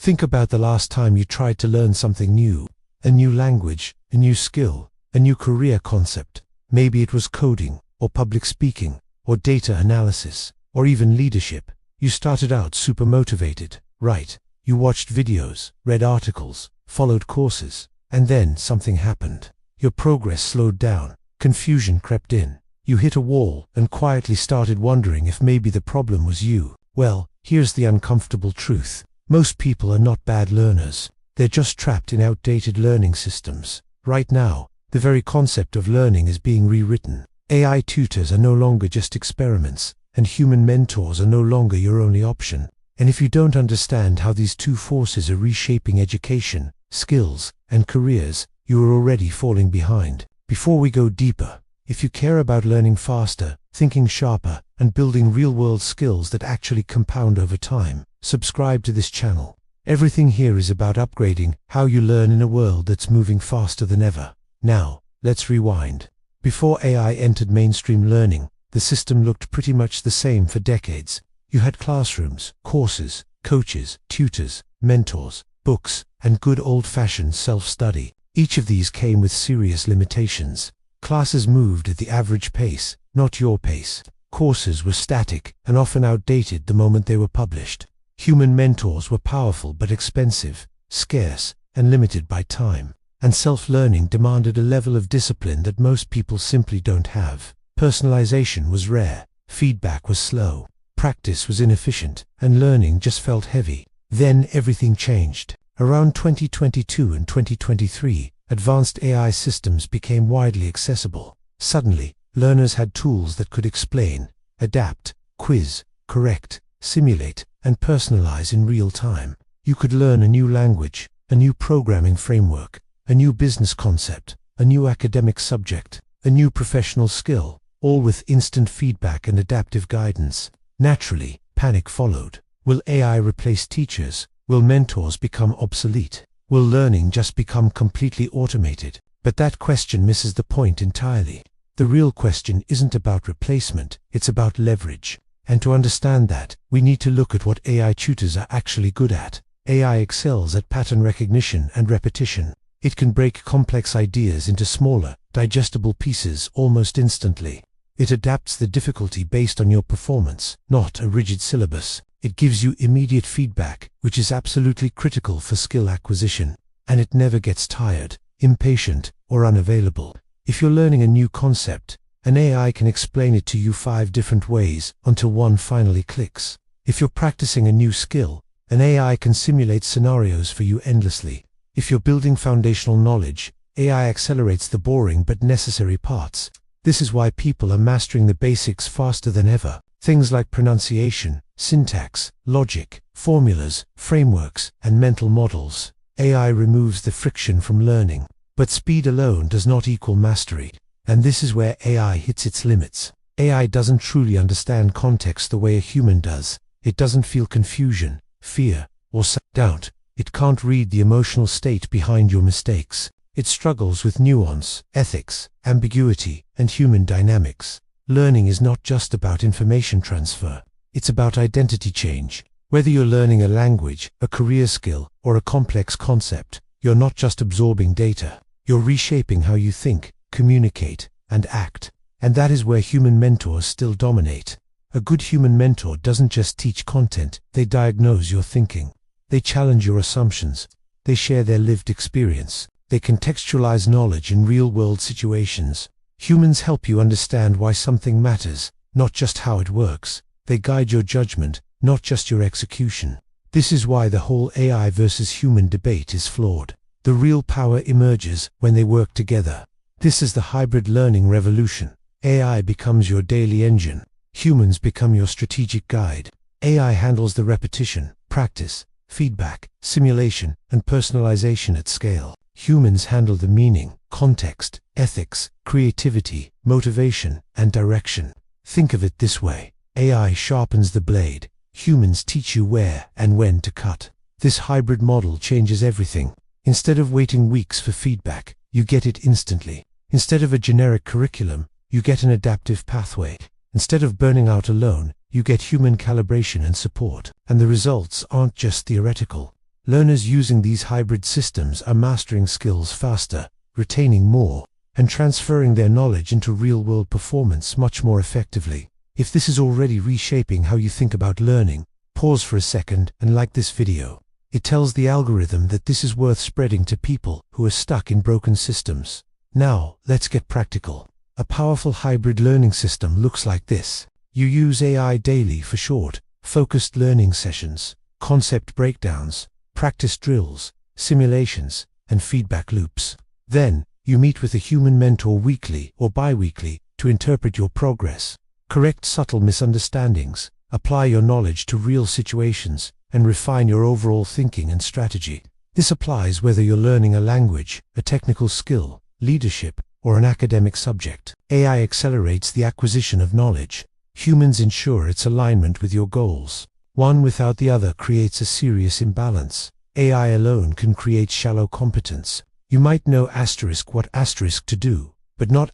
Think about the last time you tried to learn something new, a new language, a new skill, a new career concept. Maybe it was coding, or public speaking, or data analysis, or even leadership. You started out super motivated, right? You watched videos, read articles, followed courses, and then something happened. Your progress slowed down, confusion crept in. You hit a wall and quietly started wondering if maybe the problem was you. Well, here's the uncomfortable truth. Most people are not bad learners. They're just trapped in outdated learning systems. Right now, the very concept of learning is being rewritten. AI tutors are no longer just experiments, and human mentors are no longer your only option. And if you don't understand how these two forces are reshaping education, skills, and careers, you are already falling behind. Before we go deeper, if you care about learning faster, thinking sharper, and building real-world skills that actually compound over time, subscribe to this channel. Everything here is about upgrading how you learn in a world that's moving faster than ever. Now, let's rewind. Before AI entered mainstream learning, the system looked pretty much the same for decades. You had classrooms, courses, coaches, tutors, mentors, books, and good old-fashioned self-study. Each of these came with serious limitations. Classes moved at the average pace, not your pace. Courses were static and often outdated the moment they were published. Human mentors were powerful but expensive, scarce, and limited by time. And self-learning demanded a level of discipline that most people simply don't have. Personalization was rare, feedback was slow, practice was inefficient, and learning just felt heavy. Then everything changed. Around 2022 and 2023, advanced AI systems became widely accessible. Suddenly, learners had tools that could explain, adapt, quiz, correct, simulate, and personalize in real time. You could learn a new language, a new programming framework, a new business concept, a new academic subject, a new professional skill, all with instant feedback and adaptive guidance. Naturally, panic followed. Will AI replace teachers? Will mentors become obsolete? Will learning just become completely automated? But that question misses the point entirely. The real question isn't about replacement, it's about leverage. And to understand that, we need to look at what AI tutors are actually good at. AI excels at pattern recognition and repetition. It can break complex ideas into smaller, digestible pieces almost instantly. It adapts the difficulty based on your performance, not a rigid syllabus. It gives you immediate feedback, which is absolutely critical for skill acquisition. And it never gets tired, impatient, or unavailable. If you're learning a new concept, an AI can explain it to you 5 different ways until one finally clicks. If you're practicing a new skill, an AI can simulate scenarios for you endlessly. If you're building foundational knowledge, AI accelerates the boring but necessary parts. This is why people are mastering the basics faster than ever. Things like pronunciation, syntax, logic, formulas, frameworks, and mental models. AI removes the friction from learning. But speed alone does not equal mastery. And this is where AI hits its limits. AI doesn't truly understand context the way a human does. It doesn't feel confusion, fear, or doubt. It can't read the emotional state behind your mistakes. It struggles with nuance, ethics, ambiguity, and human dynamics. Learning is not just about information transfer. It's about identity change. Whether you're learning a language, a career skill, or a complex concept, you're not just absorbing data. You're reshaping how you think, communicate, and act. And that is where human mentors still dominate. A good human mentor doesn't just teach content, they diagnose your thinking. They challenge your assumptions. They share their lived experience. They contextualize knowledge in real-world situations. Humans help you understand why something matters, not just how it works. They guide your judgment, not just your execution. This is why the whole AI versus human debate is flawed. The real power emerges when they work together. This is the hybrid learning revolution. AI becomes your daily engine. Humans become your strategic guide. AI handles the repetition, practice, feedback, simulation, and personalization at scale. Humans handle the meaning, context, ethics, creativity, motivation, and direction. Think of it this way. AI sharpens the blade. Humans teach you where and when to cut. This hybrid model changes everything. Instead of waiting weeks for feedback, you get it instantly. Instead of a generic curriculum, you get an adaptive pathway. Instead of burning out alone, you get human calibration and support. And the results aren't just theoretical. Learners using these hybrid systems are mastering skills faster, retaining more, and transferring their knowledge into real-world performance much more effectively. If this is already reshaping how you think about learning, pause for a second and like this video. It tells the algorithm that this is worth spreading to people who are stuck in broken systems. Now, let's get practical. A powerful hybrid learning system looks like this. You use AI daily for short, focused learning sessions, concept breakdowns, practice drills, simulations, and feedback loops. Then, you meet with a human mentor weekly or bi-weekly to interpret your progress, correct subtle misunderstandings, apply your knowledge to real situations, and refine your overall thinking and strategy. This applies whether you're learning a language, a technical skill, leadership, or an academic subject. AI accelerates the acquisition of knowledge. Humans ensure its alignment with your goals. One without the other creates a serious imbalance. AI alone can create shallow competence. You might know what to do, but not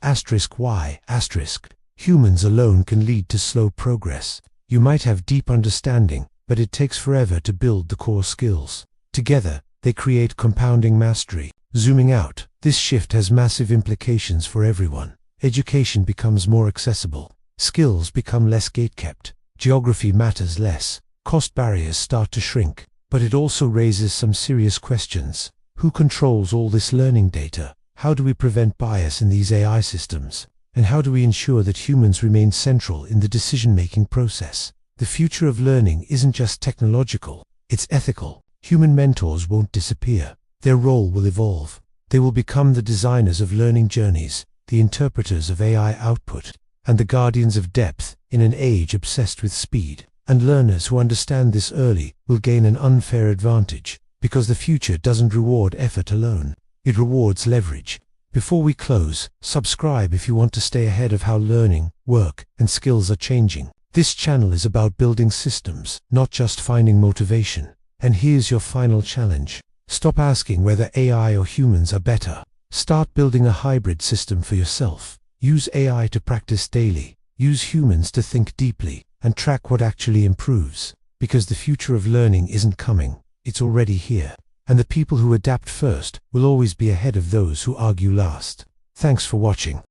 why. Humans alone can lead to slow progress. You might have deep understanding, but it takes forever to build the core skills. Together, they create compounding mastery. Zooming out, this shift has massive implications for everyone. Education becomes more accessible. Skills become less gatekept. Geography matters less. Cost barriers start to shrink. But it also raises some serious questions. Who controls all this learning data? How do we prevent bias in these AI systems? And how do we ensure that humans remain central in the decision-making process? The future of learning isn't just technological, it's ethical. Human mentors won't disappear. Their role will evolve. They will become the designers of learning journeys, the interpreters of AI output, and the guardians of depth in an age obsessed with speed. And learners who understand this early will gain an unfair advantage, because the future doesn't reward effort alone. It rewards leverage. Before we close, subscribe if you want to stay ahead of how learning, work, and skills are changing. This channel is about building systems, not just finding motivation. And here's your final challenge. Stop asking whether AI or humans are better. Start building a hybrid system for yourself. Use AI to practice daily. Use humans to think deeply, and track what actually improves. Because the future of learning isn't coming, it's already here. And the people who adapt first will always be ahead of those who argue last. Thanks for watching.